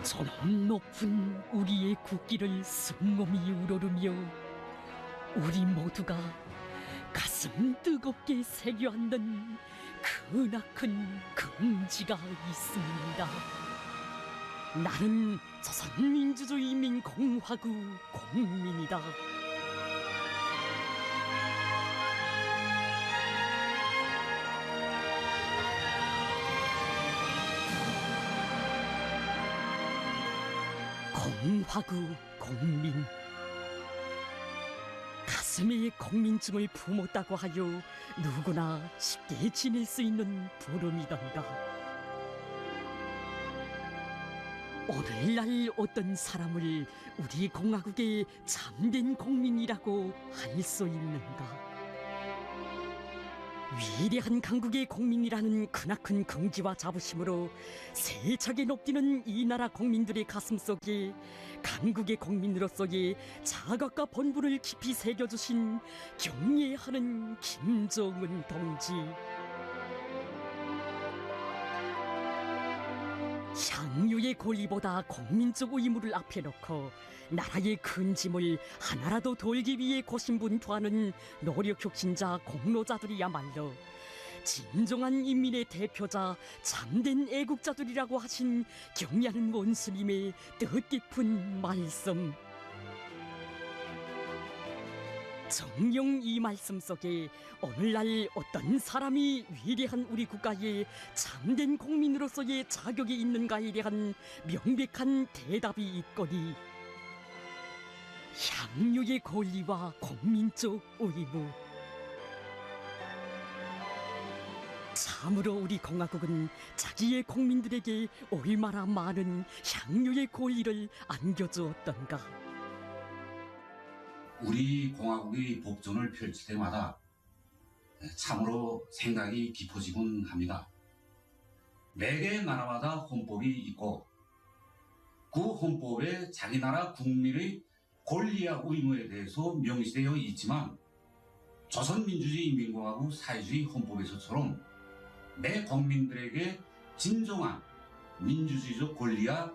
저 높은 우리의 국기를 숨몸이 우러르며 우리 모두가 가슴 뜨겁게 새겨앉는 크나큰 긍지가 있습니다. 나는 조선민주주의인민공화국 국민이다. 공화국 국민. 가슴에 국민증을 품었다고 하여 누구나 쉽게 지낼 수 있는 부름이던가. 오늘날 어떤 사람을 우리 공화국의 참된 국민이라고 할 수 있는가? 위대한 강국의 국민이라는 크나큰 긍지와 자부심으로 세차게 높뛰는 이 나라 국민들의 가슴 속에 강국의 국민으로서의 자각과 본분을 깊이 새겨주신 경례하는 김정은 동지. 향유의 권리보다 국민적 의무를 앞에 놓고 나라의 큰 짐을 하나라도 덜기 위해 고심분투하는 노력혁신자 공로자들이야말로 진정한 인민의 대표자 참된 애국자들이라고 하신 경례하는 원수님의 뜻깊은 말씀. 정녕 이 말씀 속에 오늘날 어떤 사람이 위대한 우리 국가의 참된 국민으로서의 자격이 있는가에 대한 명백한 대답이 있거니 향유의 권리와 국민적 의무. 참으로 우리 공화국은 자기의 국민들에게 얼마나 많은 향유의 권리를 안겨주었던가. 우리 공화국이 복전을 펼칠 때마다 참으로 생각이 깊어지곤 합니다. 매개 나라마다 헌법이 있고 그 헌법에 자기 나라 국민의 권리와 의무에 대해서 명시되어 있지만 조선민주주의인민공화국 사회주의 헌법에서처럼 매 국민들에게 진정한 민주주의적 권리와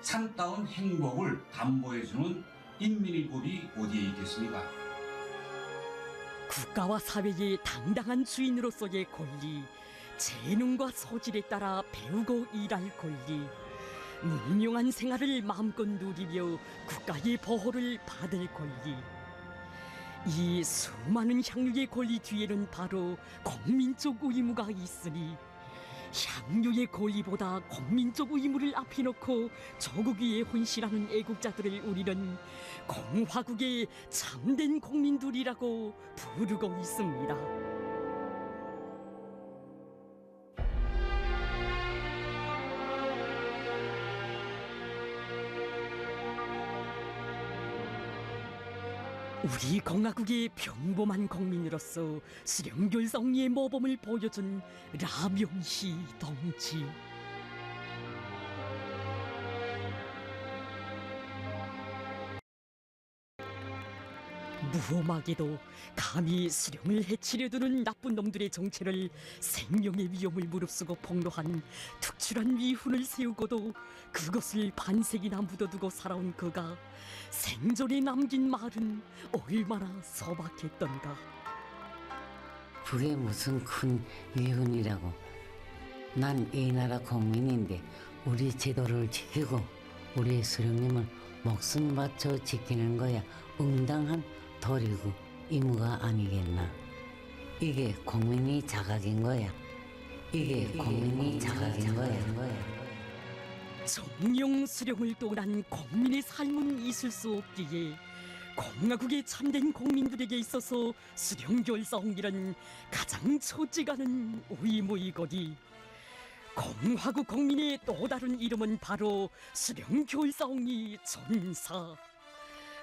참다운 행복을 담보해주는 인민의 법이 어디에 있겠습니까? 국가와 사회의 당당한 주인으로서의 권리, 재능과 소질에 따라 배우고 일할 권리, 문명한 생활을 마음껏 누리며 국가의 보호를 받을 권리. 이 수많은 향유의 권리 뒤에는 바로 국민적 의무가 있으니 향유의 권리보다 국민적 의무를 앞에 놓고 조국 위에 헌신하는 애국자들을 우리는 공화국의 참된 국민들이라고 부르고 있습니다. 우리 공화국의 평범한 국민으로서 수령결성리의 모범을 보여준 라명희 동지. 무엄하게도 감히 수령을 해치려 드는 나쁜 놈들의 정체를 생명의 위험을 무릅쓰고 폭로한 특출한 위훈을 세우고도 그것을 반세기나 묻어두고 살아온 그가 생전에 남긴 말은 얼마나 소박했던가. 그게 무슨 큰 위훈이라고. 난 이 나라 국민인데 우리 제도를 지키고 우리 수령님을 목숨 바쳐 지키는 거야 응당한 도리고 의무가 아니겠나. 이게 국민의 자각인 거야. 이게 국민의 자각인 거야. 정령 수령을 떠난 국민의 삶은 있을 수 없기에 공화국의 참된 국민들에게 있어서 수령결성이란 가장 처지가는 의무이거니 공화국 국민의 또 다른 이름은 바로 수령결성이 전사.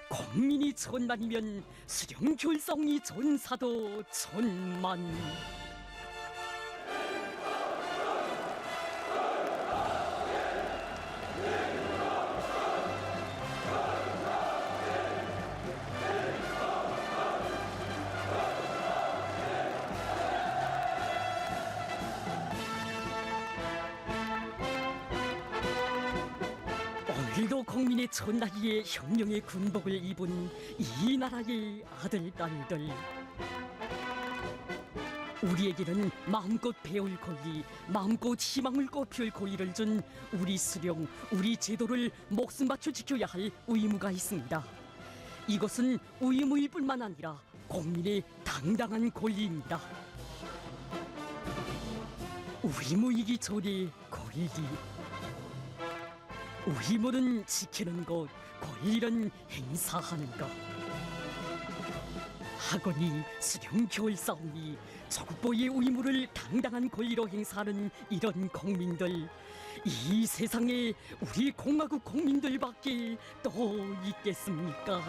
국민이 천만이면 수령결성이 전사도 천만. 조국의 전나기에 혁명의 군복을 입은 이 나라의 아들, 딸들. 우리에게는 마음껏 배울 권리, 마음껏 희망을 꽃피울 권리를 준 우리 수령, 우리 제도를 목숨 바쳐 지켜야 할 의무가 있습니다. 이것은 의무일 뿐만 아니라 국민의 당당한 권리입니다. 의무이기 전에 권리. 의무는 지키는 것, 권리는 행사하는 것. 학원이, 수령 겨울 싸움이, 조국보의 의무를 당당한 권리로 행사하는 이런 국민들, 이 세상에 우리 공화국 국민들밖에 또 있겠습니까?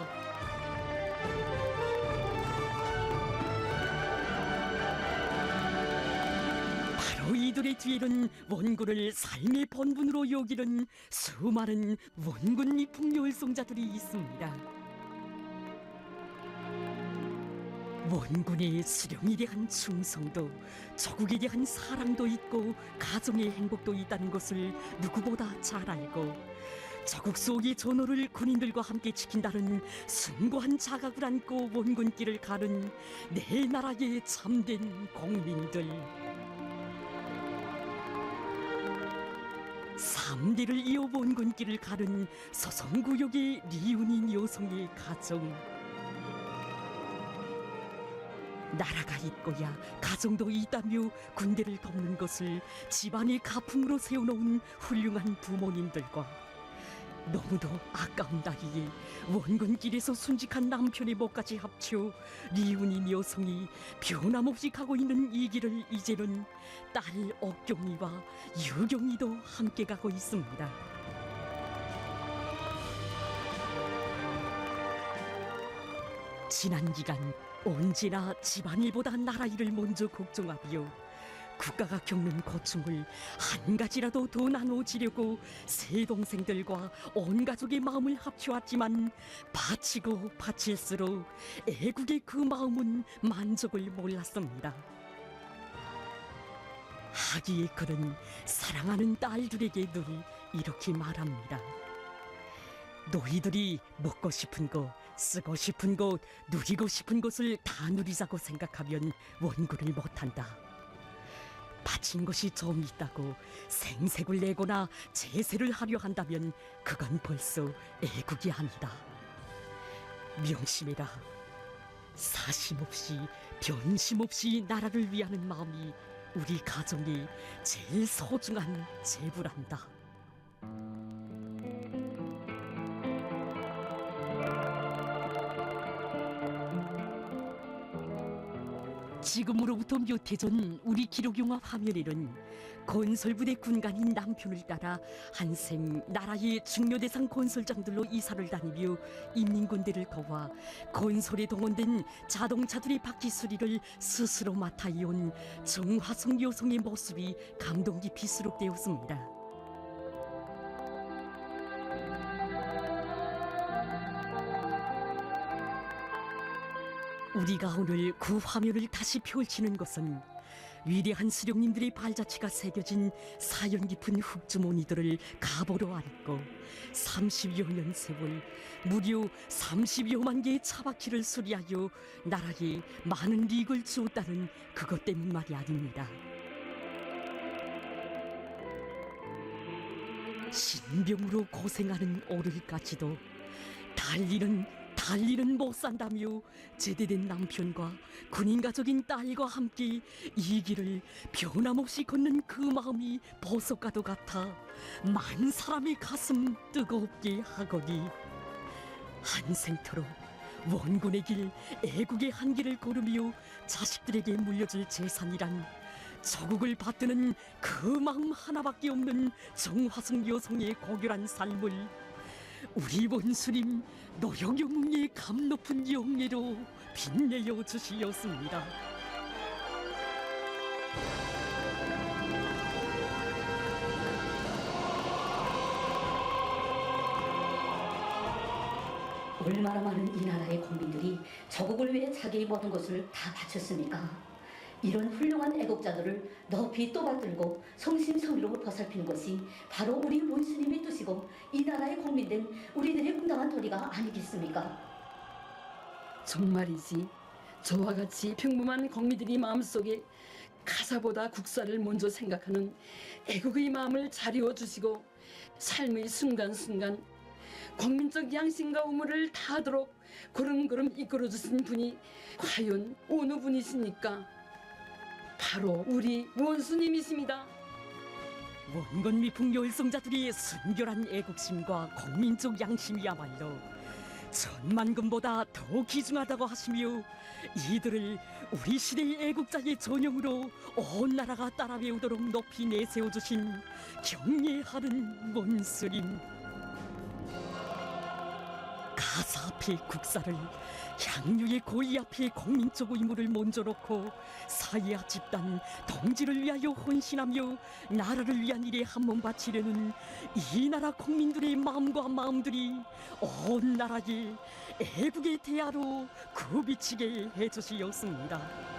바로 이들의 뒤에는 원군을 삶의 본분으로 여기는 수많은 원군 미풍 열성자들이 있습니다. 원군의 수령에 대한 충성도, 조국에 대한 사랑도 있고 가정의 행복도 있다는 것을 누구보다 잘 알고 조국 속의 전호를 군인들과 함께 지킨다는 숭고한 자각을 안고 원군길을 가는 내 나라의 참된 국민들. 3대를 이어 원군길을 가는 서성구역의 리운인 여성의 가정. 나라가 있고야 가정도 있다며 군대를 돕는 것을 집안의 가풍으로 세워놓은 훌륭한 부모님들과 너무도 아까운 나이에 원군길에서 순직한 남편의 목까지 합쳐 리운인 여성이 변함없이 가고 있는 이 길을 이제는 딸 옥경이와 유경이도 함께 가고 있습니다. 지난 기간 언제나 집안일보다 나라 일을 먼저 걱정하며 국가가 겪는 고충을 한 가지라도 더 나눠지려고 세 동생들과 온 가족의 마음을 합쳐왔지만 바치고 바칠수록 애국의 그 마음은 만족을 몰랐습니다. 하기에 그는 사랑하는 딸들에게 늘 이렇게 말합니다. 너희들이 먹고 싶은 것, 쓰고 싶은 것, 누리고 싶은 것을 다 누리자고 생각하면 원군을 못한다. 바친 것이 좀 있다고 생색을 내거나 제세를 하려 한다면 그건 벌써 애국이 아니다. 명심해라. 사심 없이 변심 없이 나라를 위하는 마음이 우리 가정의 제일 소중한 재물한다. 지금으로부터 몇 해 전 우리 기록영화 화면에는 건설부대 군관인 남편을 따라 한생 나라의 중요대상 건설장들로 이사를 다니며 인민군대를 거와 건설에 동원된 자동차들의 바퀴 수리를 스스로 맡아 이은 정화성 여성의 모습이 감동 깊이 수록되었습니다. 우리가 오늘 그 화면을 다시 펼치는 것은 위대한 수령님들의 발자취가 새겨진 사연 깊은 흑주머니들을 가보로 안고 30여 년 세월 무려 30여만 개의 차바퀴를 수리하여 나라에 많은 이익을 주었다는 그것 때문만이 아닙니다. 신병으로 고생하는 어른까지도 달리는 못 산다며 제대된 남편과 군인 가족인 딸과 함께 이 길을 변함없이 걷는 그 마음이 보석과도 같아 만 사람의 가슴 뜨겁게 하거니 한생토록 원군의 길, 애국의 한길을 걸으며 자식들에게 물려줄 재산이란 조국을 받드는 그 마음 하나밖에 없는 정화성 여성의 고결한 삶을 우리 원수님 노영영의 감 높은 영예로 빛내어 주시었습니다. 얼마나 많은 이 나라의 국민들이 조국을 위해 자기의 모든 것을 다 바쳤습니까? 이런 훌륭한 애국자들을 높이 떠받들고 성심성의로 보살피는 것이 바로 우리 원수님의 뜻이고 이 나라의 국민된 우리들의 응당한 도리가 아니겠습니까? 정말이지. 저와 같이 평범한 국민들이 마음속에 가사보다 국사를 먼저 생각하는 애국의 마음을 자리워 주시고 삶의 순간순간 국민적 양심과 의무를 다하도록 걸음걸음 이끌어 주신 분이 과연 어느 분이십니까? 바로 우리 원수님이십니다. 원건 미풍 열성자들의 순결한 애국심과 국민적 양심이야말로 천만금보다 더 귀중하다고 하시며 이들을 우리 시대의 애국자의 전형으로 온 나라가 따라 배우도록 높이 내세워주신 경례하는 원수님. 가사 앞에 국사를, 향유의 고의 앞에 국민적 의무를 먼저 놓고 사회와 집단, 동지를 위하여 헌신하며 나라를 위한 일에 한몸 바치려는 이 나라 국민들의 마음과 마음들이 온 나라의 애국의 대하로 굽이치게 해주시었습니다.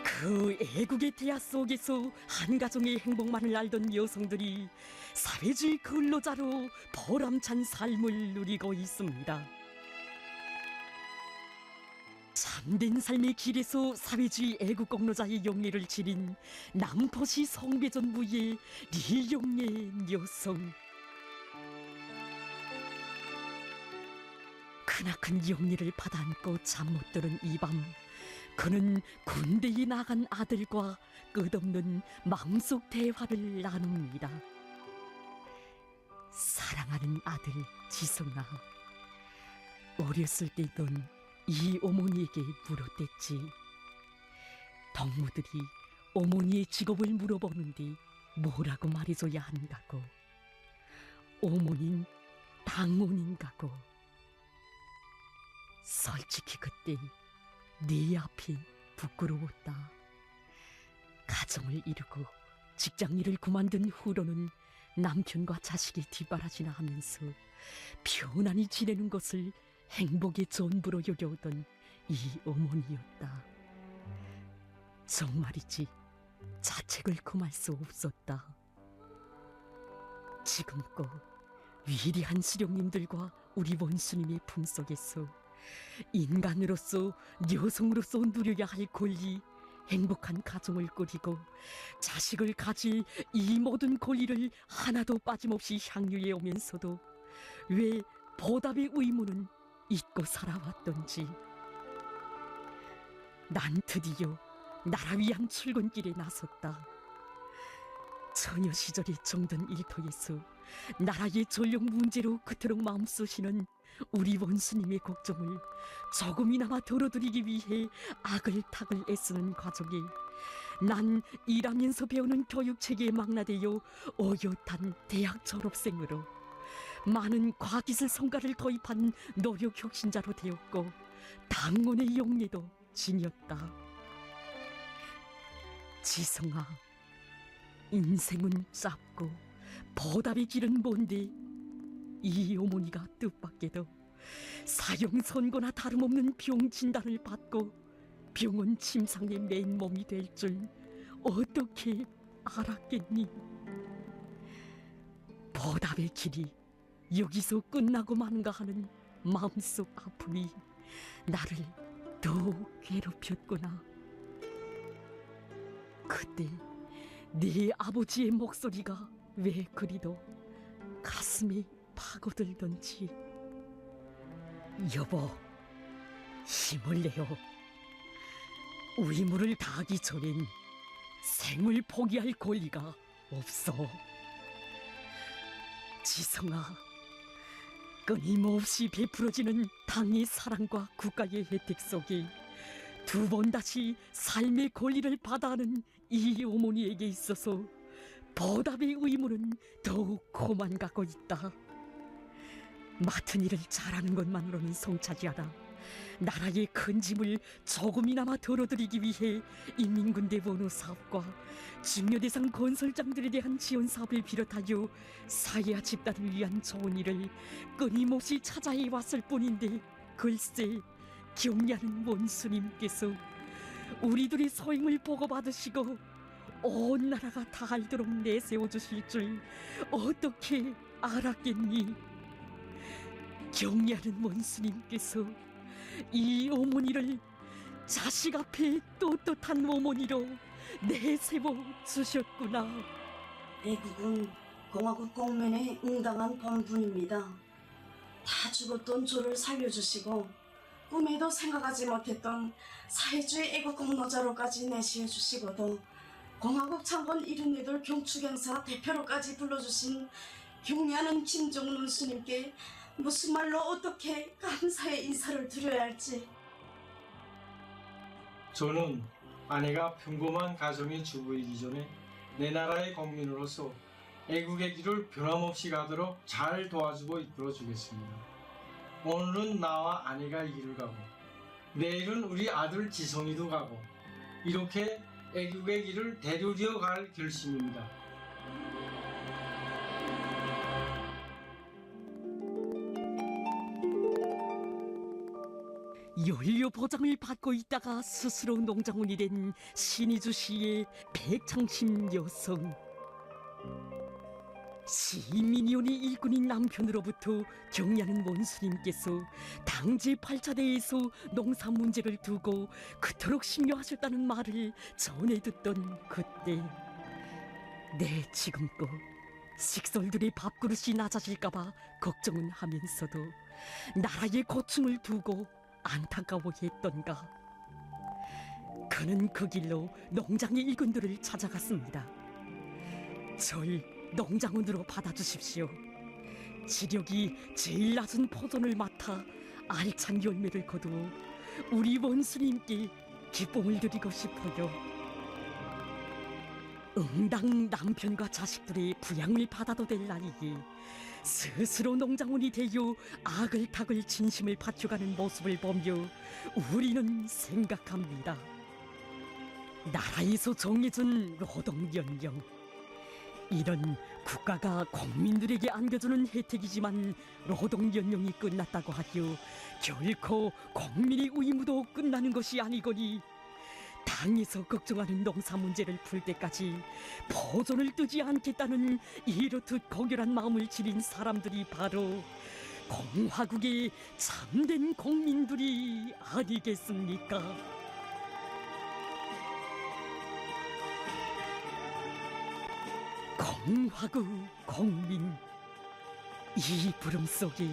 그 애국의 대하 속에서 한 가정의 행복만을 알던 여성들이 사회주의 근로자로 보람찬 삶을 누리고 있습니다. 참된 삶의 길에서 사회주의 애국 공로자의 영예를 지닌 남포시 성배전 무예 리영예 여성. 크나큰 영예를 받아안고 잠 못 드는 이 밤, 그는 군대에 나간 아들과 끝없는 마음속 대화를 나눕니다. 사랑하는 아들 지성아, 어렸을 때 넌 이 어머니에게 물었댔지. 동무들이 어머니의 직업을 물어보는데 뭐라고 말해줘야 한다고. 어머닌 당원인가고. 솔직히 그때 네 앞이 부끄러웠다. 가정을 이루고 직장일을 그만둔 후로는 남편과 자식이 뒷바라지나 하면서 편안히 지내는 것을 행복의 전부로 여겨오던 이 어머니였다. 정말이지 자책을 금할 수 없었다. 지금껏 위대한 수령님들과 우리 원수님의 품속에서 인간으로서 여성으로서 누려야 할 권리, 행복한 가정을 꾸리고 자식을 가질 이 모든 권리를 하나도 빠짐없이 향유해 오면서도 왜 보답의 의무는 잊고 살아왔던지. 난 드디어 나라 위한 출근길에 나섰다. 처녀 시절에 정든 일터에서 나라의 전력 문제로 그토록 마음 쏘시는 우리 원수님의 걱정을 조금이나마 덜어드리기 위해 악을탁을 애쓰는 과정에 난 일하면서 배우는 교육체계에 망라되어 어엿한 대학 졸업생으로 많은 과기술 성과를 도입한 노력 혁신자로 되었고 당원의 영예도 지녔다. 지성아, 인생은 짧고 보답의 길은 먼데 이 어머니가 뜻밖에도 사형 선고나 다름없는 병 진단을 받고 병원 침상에 맨몸이 될 줄 어떻게 알았겠니? 보답의 길이 여기서 끝나고 마는가 하는 마음속 아픔이 나를 더욱 괴롭혔구나. 그때 네 아버지의 목소리가 왜 그리도 가슴이 파고들던지. 여보, 힘을 내요. 의무를 다하기 전엔 생을 포기할 권리가 없어. 지성아, 끊임없이 베풀어지는 당의 사랑과 국가의 혜택 속에 두 번 다시 삶의 권리를 받아하는 이 어머니에게 있어서 보답의 의무는 더욱 고만 가고 있다. 맡은 일을 잘하는 것만으로는 성차지 않아 나라의 큰 짐을 조금이나마 덜어드리기 위해 인민군대 원호 사업과 중요대상 건설장들에 대한 지원 사업을 비롯하여 사회와 집단을 위한 좋은 일을 끊임없이 찾아해 왔을 뿐인데, 글쎄 경리하는 원수님께서 우리들의 소행을 보고받으시고 온 나라가 다 알도록 내세워 주실 줄 어떻게 알았겠니? 경리하는 원수님께서 이 어머니를 자식 앞에 떳떳한 어머니로 내세워 주셨구나. 애국은 공화국 국민의 응당한 본분입니다. 다 죽었던 조를 살려주시고 꿈에도 생각하지 못했던 사회주의 애국 공로자로까지 내세워주시고도 공화국 창건 78 경축행사 대표로까지 불러주신 경리하는 김정은 원수님께 무슨 말로 어떻게 감사의 인사를 드려야 할지. 저는 아내가 평범한 가정의 주부이기 전에 내 나라의 국민으로서 애국의 길을 변함없이 가도록 잘 도와주고 이끌어주겠습니다. 오늘은 나와 아내가 이 길을 가고 내일은 우리 아들 지성이도 가고 이렇게 애국의 길을 대류려 갈 결심입니다. 연료 보장을 받고 있다가 스스로 농장원이 된 신의주 씨의 백창심 여성. 시민위원회 일꾼인 남편으로부터 경리하는 원수님께서 당제 8차대에서 농사 문제를 두고 그토록 심려하셨다는 말을 전해 듣던 그때, 내 지금껏 식솔들의 밥그릇이 낮아질까봐 걱정은 하면서도 나라의 고충을 두고 안타까워했던가. 그는 그 길로 농장의 일꾼들을 찾아갔습니다. 절 농장원으로 받아주십시오. 지력이 제일 낮은 포전을 맡아 알찬 열매를 거두어 우리 원수님께 기쁨을 드리고 싶어요. 응당 남편과 자식들의 부양을 받아도 될 나이에 스스로 농장원이 되어 아글타글 진심을 바쳐가는 모습을 보며 우리는 생각합니다. 나라에서 정해진 노동연령, 이런 국가가 국민들에게 안겨주는 혜택이지만 노동연령이 끝났다고 하여 결코 국민의 의무도 끝나는 것이 아니거니, 당에서 걱정하는 농사 문제를 풀 때까지 포전을 뜨지 않겠다는 이렇듯 고결한 마음을 지닌 사람들이 바로 공화국의 참된 국민들이 아니겠습니까? 공화국 국민, 이 부름 속에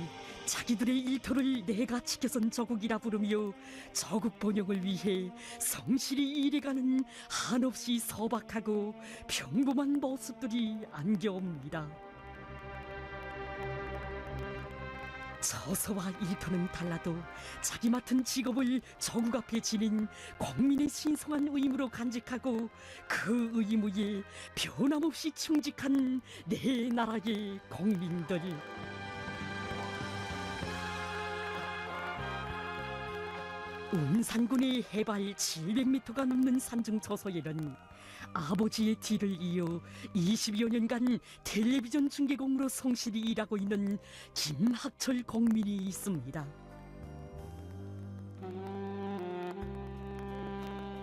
자기들의 일터를 내가 지켜선 조국이라 부르며 조국 번영을 위해 성실히 일해가는 한없이 소박하고 평범한 모습들이 안겨옵니다. 처소와 일터는 달라도 자기 맡은 직업을 조국 앞에 지닌 국민의 신성한 의무로 간직하고 그 의무에 변함없이 충직한 내 나라의 국민들. 운산군의 해발 700m가 넘는 산중 처소에는 아버지의 뒤를 이어 20여 년간 텔레비전 중계공으로 성실히 일하고 있는 김학철 공민이 있습니다.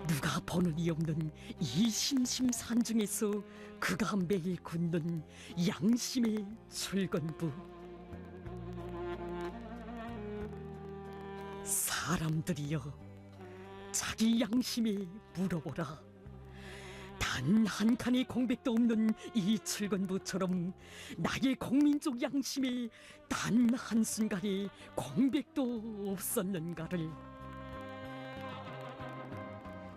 누가 보는 이 없는 이 심심산중에서 그가 매일 굳는 양심의 출근부. 사람들이여, 자기 양심에 물어보라. 단 한 칸의 공백도 없는 이 출근부처럼 나의 국민적 양심에 단 한순간의 공백도 없었는가를.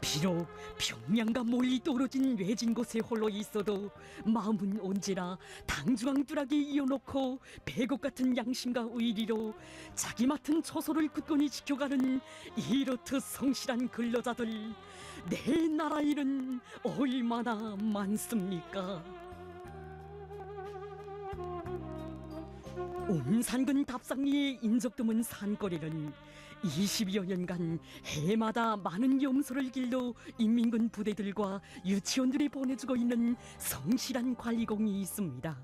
비록 평양과 멀리 떨어진 외진 곳에 홀로 있어도 마음은 언제나 당중앙 뚜락에 이어놓고 배곡 같은 양심과 의리로 자기 맡은 처소를 굳건히 지켜가는 이렇듯 성실한 근로자들, 내 나라에는 얼마나 많습니까? 운산군 답상리의 인적 드문 산거리는 20여 년간 해마다 많은 염소를 길러 인민군 부대들과 유치원들이 보내주고 있는 성실한 관리공이 있습니다.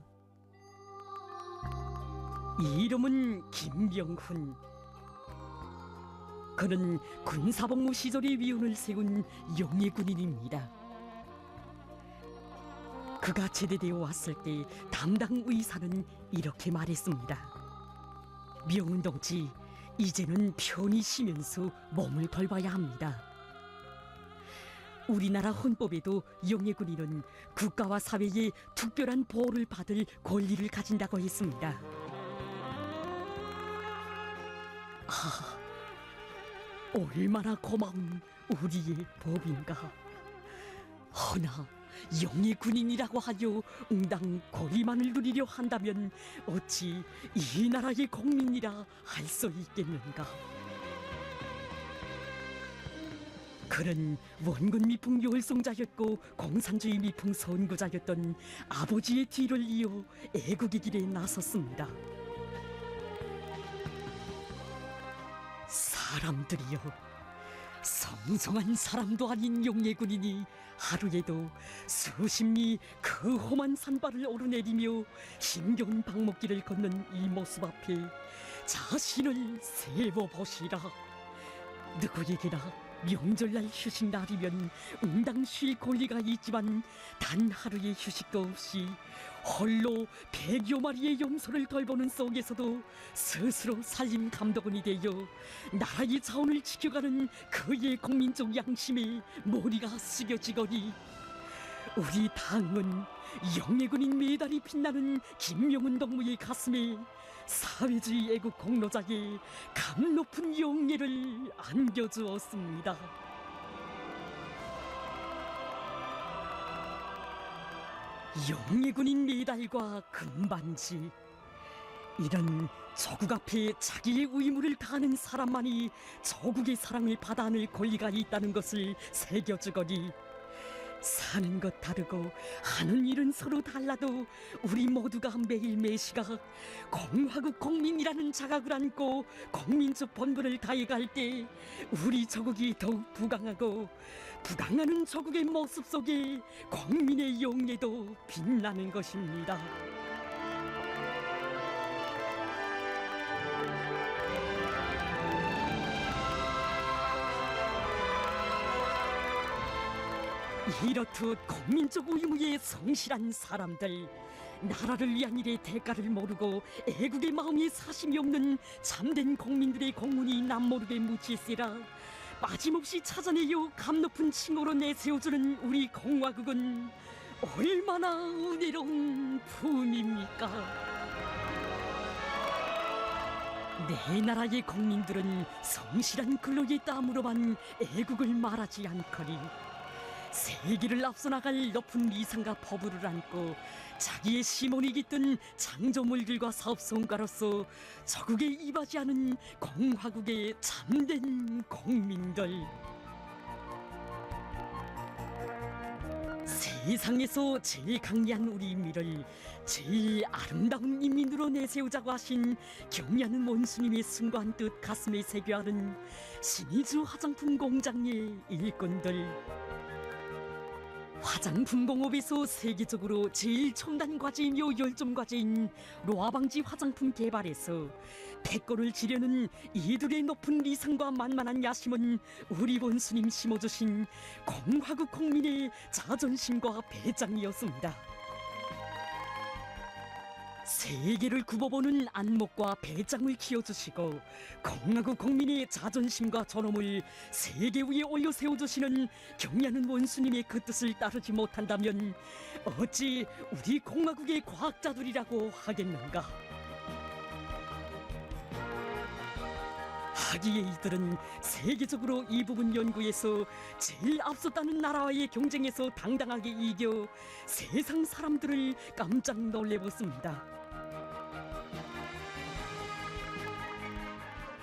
이름은 김병훈. 그는 군사복무 시절의 위훈을 세운 영예군인입니다. 그가 제대되어 왔을 때 담당 의사는 이렇게 말했습니다. 명훈 동지, 이제는 편히 쉬면서 몸을 돌봐야 합니다. 우리나라 헌법에도 영예군인은 국가와 사회의 특별한 보호를 받을 권리를 가진다고 했습니다. 얼마나 고마운 우리의 법인가. 허나 영예 군인이라고 하여 응당 권리만을 누리려 한다면 어찌 이 나라의 국민이라 할 수 있겠는가. 그는 원군 미풍 열성자였고 공산주의 미풍 선구자였던 아버지의 뒤를 이어 애국의 길에 나섰습니다. 사람들이여, 성성한 사람도 아닌 영예군인이 하루에도 수십리 그 험한 산발을 오르내리며 힘겨운 방목길을 걷는 이 모습 앞에 자신을 세워보시라. 누구에게나 명절날 휴식날이면 응당 쉴 권리가 있지만 단 하루의 휴식도 없이 홀로 100여 마리의 염소를 돌보는 속에서도 스스로 살림 감독원이 되어 나라의 자원을 지켜가는 그의 국민적 양심에 머리가 숙여지거니 우리 당은 영예군인 메달이 빛나는 김명훈 동무의 가슴에 사회주의 애국 공로자의 감 높은 영예를 안겨주었습니다. 영예군인 메달과 금반지, 이런 조국 앞에 자기의 의무를 다하는 사람만이 조국의 사랑을 받아 안을 권리가 있다는 것을 새겨주거니 사는 것 다르고 하는 일은 서로 달라도 우리 모두가 매일 매시각 공화국 국민이라는 자각을 안고 국민적 본분을 다해갈 때 우리 조국이 더욱 부강하고 부강하는 조국의 모습 속에 국민의 영예도 빛나는 것입니다. 이렇듯 국민적 의무에 성실한 사람들, 나라를 위한 일의 대가를 모르고 애국의 마음에 사심이 없는 참된 국민들의 공문이 남모르게 묻힐세라 빠짐없이 찾아내어 감높은 칭호로 내세워주는 우리 공화국은 얼마나 은혜로운 품입니까? 내 나라의 국민들은 성실한 근로의 땀으로만 애국을 말하지 않거니 세계를 앞서 나갈 높은 위상과 포부를 안고 자기의 시몬이 깃든 창조물들과 사업성가로서 조국에 이바지하는 공화국의 참된 국민들. 세상에서 제일 강리한 우리 인민을 제일 아름다운 인민으로 내세우자고 하신 경리하는 원수님의 숭고한 뜻 가슴에 새겨하는 신의주 화장품 공장의 일꾼들. 화장품 공업에서 세계적으로 제일 첨단 과제이며 열정 과제인 로아방지 화장품 개발에서 패권을 지려는 이들의 높은 리상과 만만한 야심은 우리 원수님 심어주신 공화국 국민의 자존심과 배짱이었습니다. 세계를 굽어보는 안목과 배짱을 키워주시고 공화국 국민의 자존심과 존엄을 세계 위에 올려 세워주시는 경리하는 원수님의 그 뜻을 따르지 못한다면 어찌 우리 공화국의 과학자들이라고 하겠는가? 하기에 이들은 세계적으로 이 부분 연구에서 제일 앞섰다는 나라와의 경쟁에서 당당하게 이겨 세상 사람들을 깜짝 놀래봤습니다.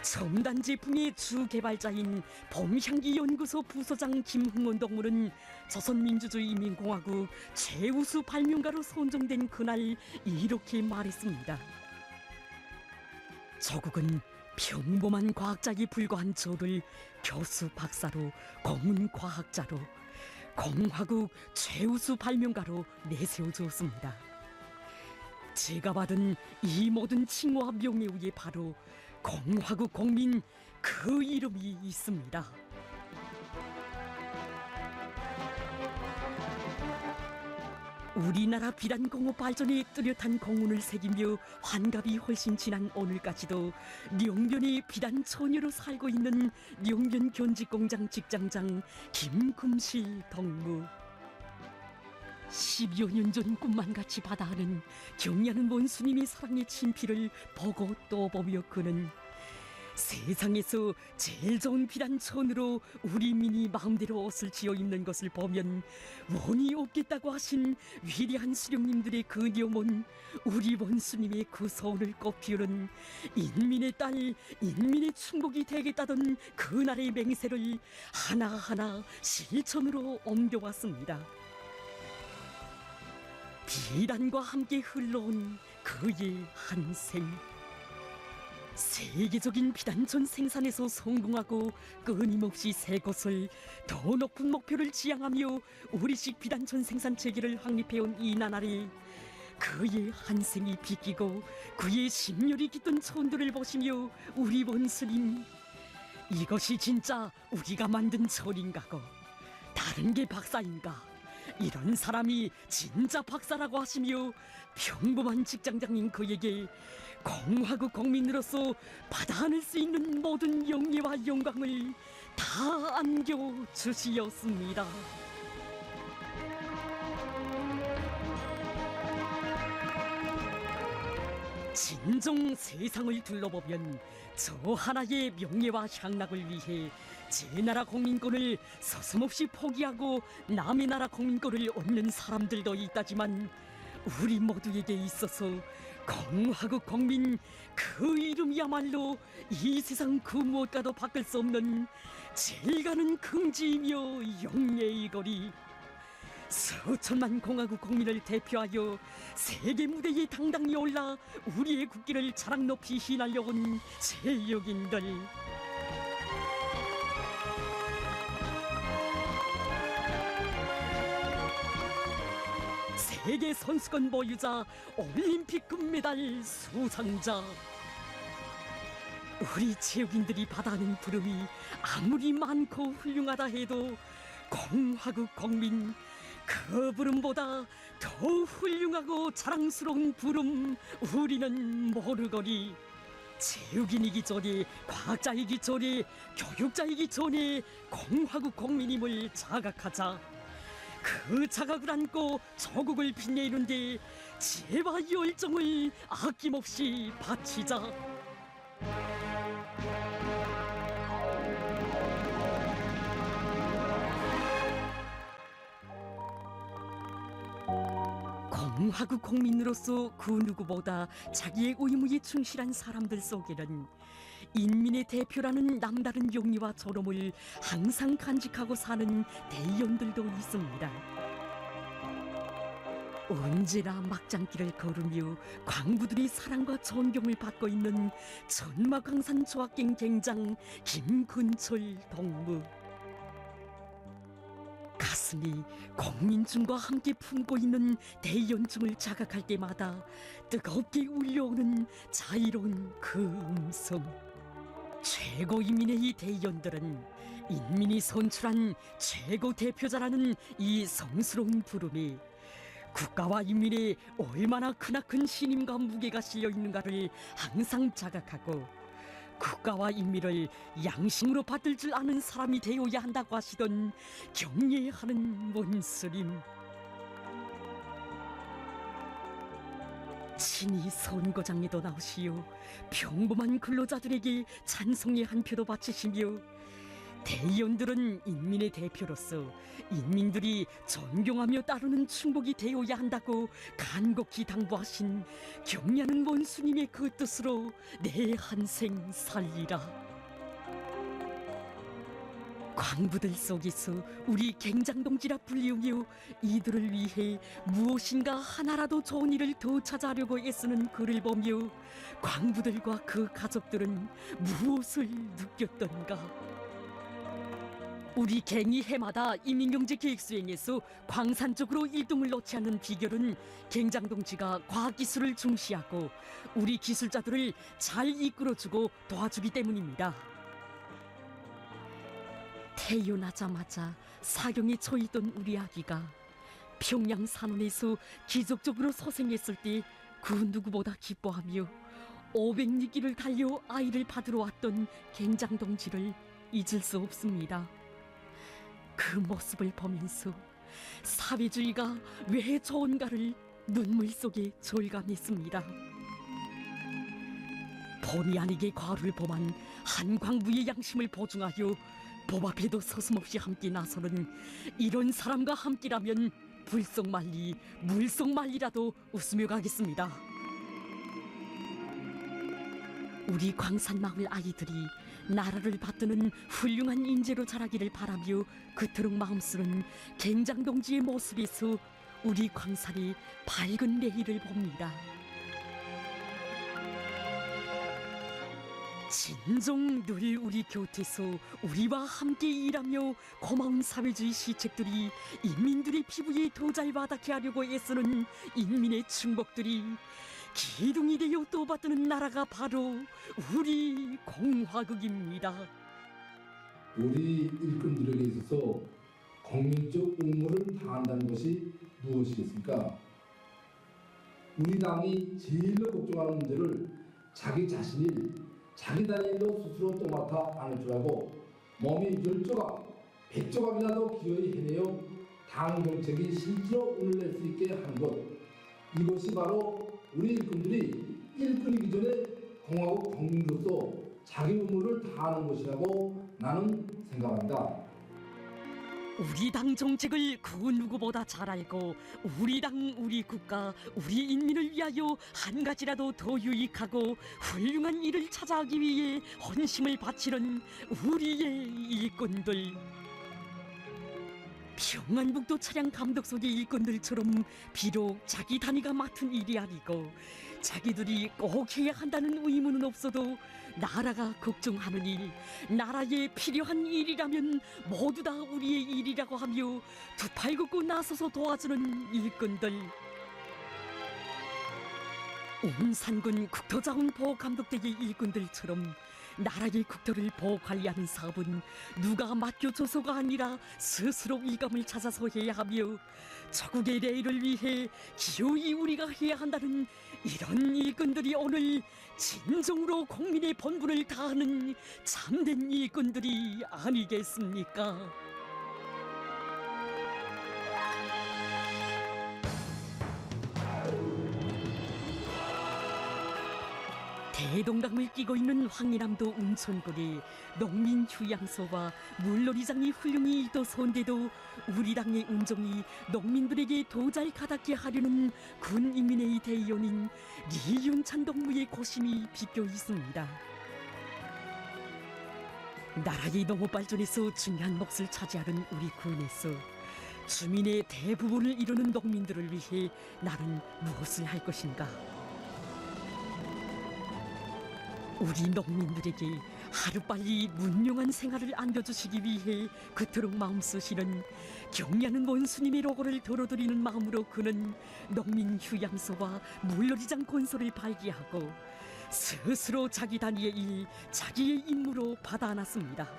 첨단 제품의 주 개발자인 봄향기 연구소 부소장 김흥원 동무는 조선민주주의인민공화국 최우수 발명가로 선정된 그날 이렇게 말했습니다. 조국은 평범한 과학자에 불과한 저를 교수 박사로 공문 과학자로 공화국 최우수 발명가로 내세워 주었습니다. 제가 받은 이 모든 칭호와 명예 위에 바로 공화국 공민 그 이름이 있습니다. 우리나라 비단공업 발전에 뚜렷한 공훈을 새기며 환갑이 훨씬 지난 오늘까지도 령변의 비단 처녀로 살고 있는 령변 견직공장 직장장 김금실 동무. 10여 년 전 꿈만 같이 바다하는 경리하는 원수님의 사랑의 친필을 보고 또 보며 그는 세상에서 제일 좋은 비단천으로 우리 민이 마음대로 옷을 지어 입는 것을 보면 원이 없겠다고 하신 위대한 수령님들의 그 염원, 우리 원수님의 그 소원을 꽃피우는 인민의 딸, 인민의 충복이 되겠다던 그날의 맹세를 하나하나 실천으로 옮겨왔습니다. 비단과 함께 흘러온 그의 한 생. 세계적인 비단천 생산에서 성공하고 끊임없이 새 것을 더 높은 목표를 지향하며 우리식 비단천 생산 체계를 확립해온 이 나날이 그의 한 생이 비끼고 그의 심혈이 깃든 천들을 보시며 우리 원스님, 이것이 진짜 우리가 만든 천인가고 다른 게 박사인가, 이런 사람이 진짜 박사라고 하시며 평범한 직장장인 그에게 공화국 국민으로서 받아 안을 수 있는 모든 영예와 영광을 다 안겨주시었습니다. 진정 세상을 둘러보면 저 하나의 명예와 향락을 위해 제 나라 국민권을 서슴없이 포기하고 남의 나라 국민권을 얻는 사람들도 있다지만 우리 모두에게 있어서 공화국 국민 그 이름이야말로 이 세상 그 무엇과도 바꿀 수 없는 제일 가는 긍지이며 영예이거리. 수천만 공화국 국민을 대표하여 세계 무대에 당당히 올라 우리의 국기를 자랑 높이 휘날려온 제역인들, 세계 선수권 보유자, 올림픽 금메달 수상자, 우리 체육인들이 받아하는 부름이 아무리 많고 훌륭하다 해도 공화국 국민 그 부름보다 더 훌륭하고 자랑스러운 부름 우리는 모르거니 체육인이기 전에, 과학자이기 전에, 교육자이기 전에 공화국 국민임을 자각하자. 그 자각을 안고 조국을 빛내는데 지혜와 열정을 아낌없이 바치자. 공화국 국민으로서 그 누구보다 자기의 의무에 충실한 사람들 속에는 인민의 대표라는 남다른 용리와 존엄을 항상 간직하고 사는 대의원들도 있습니다. 언제나 막장길을 걸으며 광부들의 사랑과 존경을 받고 있는 천마강산 조합경 갱장 김근철 동무. 가슴이 공민중과 함께 품고 있는 대연중을 자각할 때마다 뜨겁게 울려오는 자유로운 그 음성. 최고 인민의 이 대연들은 인민이 선출한 최고 대표자라는 이 성스러운 부름이 국가와 인민의 얼마나 크나큰 신임과 무게가 실려 있는가를 항상 자각하고 국가와 인민을 양심으로 받들 줄 아는 사람이 되어야 한다고 하시던 경례하는 원스님. 친히 선거장에도 나오시어 평범한 근로자들에게 찬송의 한 표도 바치시며 대의원들은 인민의 대표로서 인민들이 존경하며 따르는 충복이 되어야 한다고 간곡히 당부하신 경례하는 원수님의 그 뜻으로 내 한생 살리라. 광부들 속에서 우리 갱장동지라 불리우며 이들을 위해 무엇인가 하나라도 좋은 일을 더 찾아려고 애쓰는 그를 보며 광부들과 그 가족들은 무엇을 느꼈던가. 우리 갱이 해마다 이민경제 계획 수행에서 광산 쪽으로 1등을 놓지 않는 비결은 갱장동지가 과학기술을 중시하고 우리 기술자들을 잘 이끌어주고 도와주기 때문입니다. 태어나자마자 사경에 처했던 우리 아기가 평양 산원에서 기적적으로 소생했을 때 그 누구보다 기뻐하며 500리길을 달려 아이를 받으러 왔던 갱장동지를 잊을 수 없습니다. 그 모습을 보면서 사회주의가 왜 좋은가를 눈물 속에 절감했습니다. 본의 아니게 과를 범한 한 광부의 양심을 보증하여 법 앞에도 서슴없이 함께 나서는 이런 사람과 함께라면 불속말리 물속말리라도 웃으며 가겠습니다. 우리 광산마을 아이들이 나라를 받드는 훌륭한 인재로 자라기를 바라며 그토록 마음쓰는 갱장동지의 모습에서 우리 광산이 밝은 내일을 봅니다. 진정 늘 우리 곁에서 우리와 함께 일하며 고마운 사회주의 시책들이 인민들의 피부에 더 잘 와닿게 하려고 애쓰는 인민의 충복들이 기둥이 되어 떠받드는 나라가 바로 우리 공화국입니다. 우리 일꾼들에게 있어서 국민적 의무를 다한다는 것이 무엇이겠습니까? 우리 당이 제일로 걱정하는 문제를 자기 자신이 자기 단일로 스스로 떠맡아 안을 줄 알고 몸이 10조각, 100조각이라도 기어이 해내어 당 정책이 실제로 운을 낼 수 있게 하는 것, 이것이 바로 우리 일꾼들이 일꾼이기 전에 공화국 국민으로서 자기 의무를 다하는 것이라고 나는 생각합니다. 우리 당 정책을 그 누구보다 잘 알고 우리 당, 우리 국가, 우리 인민을 위하여 한 가지라도 더 유익하고 훌륭한 일을 찾아가기 위해 헌심을 바치는 우리의 일꾼들. 평안북도 차량 감독소의 일꾼들처럼 비록 자기 단위가 맡은 일이 아니고 자기들이 꼭 해야 한다는 의무는 없어도 나라가 걱정하는 일, 나라에 필요한 일이라면 모두 다 우리의 일이라고 하며 두 팔 걷고 나서서 도와주는 일꾼들. 온산군 국토자원보호감독대의 일꾼들처럼 나라의 국토를 보호관리하는 사업은 누가 맡겨줘서가 아니라 스스로 일감을 찾아서 해야 하며 조국의 내일을 위해 기어이 우리가 해야 한다는 이런 일꾼들이 오늘 진정으로 국민의 본분을 다하는 참된 일꾼들이 아니겠습니까? 대동강을 끼고 있는 황해남도 운천군이 농민휴양소와 물놀이장이 훌륭히 있어서인데도 우리 당의 운정이 농민들에게 더 잘 가닿게 하려는 군인민회의 대의원인 리윤찬 동무의 고심이 비껴 있습니다. 나라의 농업 발전에서 중요한 몫을 차지하는 우리 군에서 주민의 대부분을 이루는 농민들을 위해 나는 무엇을 할 것인가? 우리 농민들에게 하루빨리 문명한 생활을 안겨주시기 위해 그토록 마음쓰시는 경리하는 원수님의 로고를 덜어드리는 마음으로 그는 농민휴양소와 물놀이장 건설을 발기하고 스스로 자기 단위의 일, 자기의 임무로 받아안았습니다.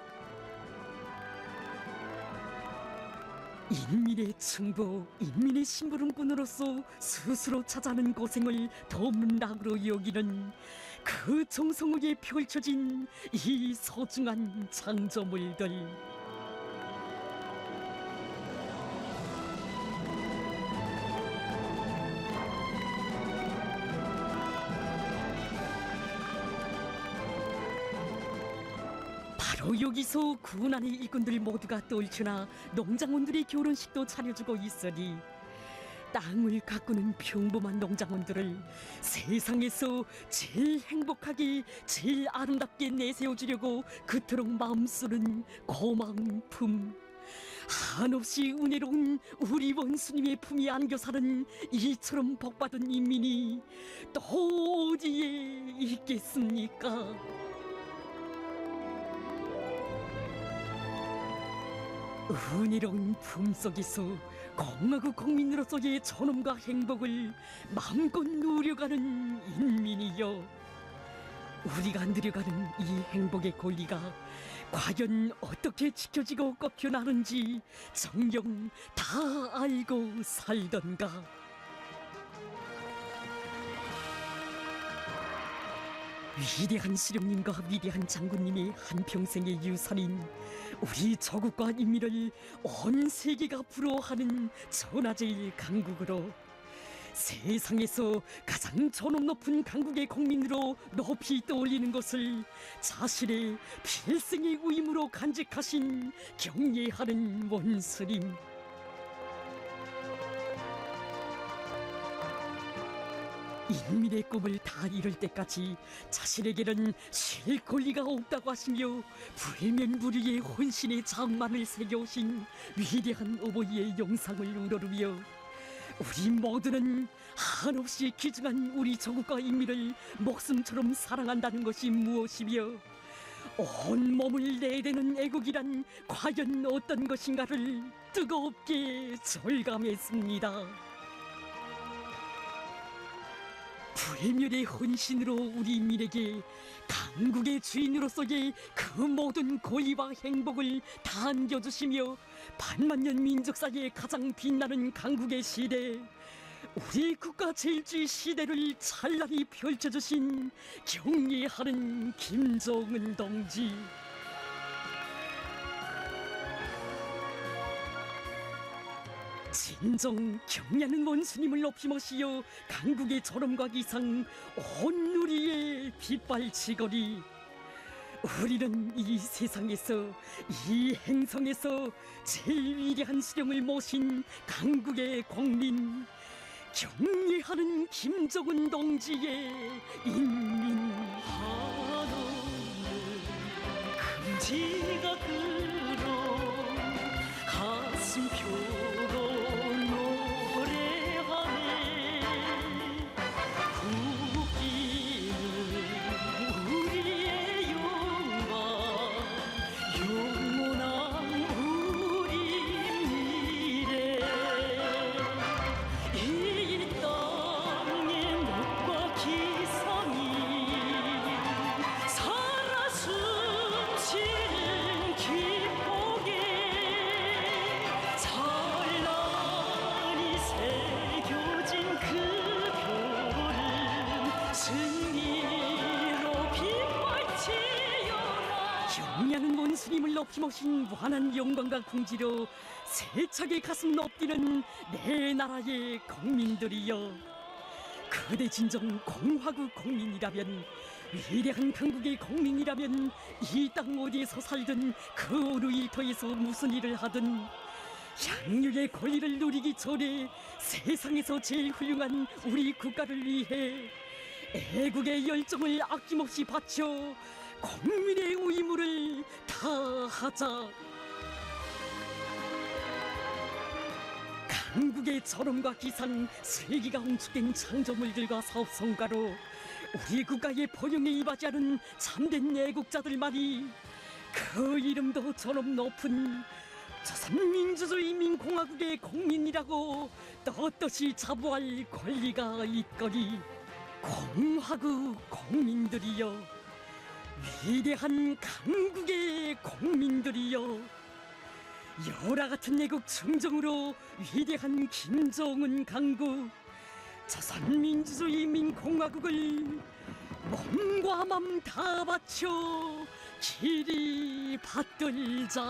인민의 충보, 인민의 심부름꾼으로서 스스로 찾아낸 고생을 돕는 낙으로 여기는 그 정성하게 펼쳐진 이 소중한 창조물들. 바로 여기서 군안의 일꾼들 모두가 떨쳐나 농장원들의 결혼식도 차려주고 있으니 땅을 가꾸는 평범한 농장원들을 세상에서 제일 행복하게 제일 아름답게 내세워주려고 그토록 마음쓰는 고마운 품, 한없이 은혜로운 우리 원수님의 품이 안겨 사는 이처럼 복받은 인민이 또 어디에 있겠습니까? 은혜로운 품 속에서 공화국 국민으로서의 존엄과 행복을 마음껏 누려가는 인민이여, 우리가 누려가는 이 행복의 권리가 과연 어떻게 지켜지고 꺾여나는지 정녕 다 알고 살던가. 위대한 수령님과 위대한 장군님의 한평생의 유산인 우리 조국과 인민을 온 세계가 부러워하는 천하제일 강국으로, 세상에서 가장 존엄 높은 강국의 국민으로 높이 떠올리는 것을 자신의 필생의 의무로 간직하신 경례하는 원수님, 인민의 꿈을 다 이룰 때까지 자신에게는 쉴 권리가 없다고 하시며 불면불위의 혼신의 장만을 새겨오신 위대한 어머니의 영상을 우러르며, 우리 모두는 한없이 귀중한 우리 조국과 인민을 목숨처럼 사랑한다는 것이 무엇이며 온몸을 내대는 애국이란 과연 어떤 것인가를 뜨겁게 절감했습니다. 불멸의 헌신으로 우리 인민에게 강국의 주인으로서의 그 모든 권리와 행복을 다 안겨주시며 반만년 민족사의 가장 빛나는 강국의 시대, 우리 국가 제일주의 시대를 찬란히 펼쳐주신 경례하는 김정은 동지, 진정 경례하는 원수님을 높이 모시어 강국의 존엄과 기상 온 우리의 빗발치거리, 우리는 이 세상에서 이 행성에서 제일 위대한 수령을 모신 강국의 국민, 경례하는 김정은 동지의 인민. 한없는 금지가 들어 가슴 펴고 노래하네. 국기는 우리의 영광, 영원한 우리 미래. 이 땅의 목과 기상이 살아 숨쉬는 기폭에 찬란히 새겨진 그 별은 승리로 빗발치여라. 경례하는 원수님을 높이 모신 무한한 영광과 궁지로 세차게 가슴 높이는 내 나라의 국민들이여, 그대 진정 공화국 국민이라면, 위대한 강국의 국민이라면 이 땅 어디에서 살든 그 어느 일터에서 무슨 일을 하든 향유의 권리를 누리기 전에 세상에서 제일 훌륭한 우리 국가를 위해 애국의 열정을 아낌없이 바쳐 국민의 의무를 다하자. 강국의 존엄과 기상, 슬기가 응축된 창조물들과 사업성과로 우리 국가의 포용에 이바지하는 참된 애국자들만이 그 이름도 존엄 높은 조선민주주의인민공화국의 국민이라고 떳떳이 자부할 권리가 있거니, 공화국 국민들이여, 위대한 강국의 국민들이여, 열화 같은 애국 충정으로 위대한 김정은 강국, 조선민주주의인민공화국을 몸과 맘 다 바쳐 길이 받들자.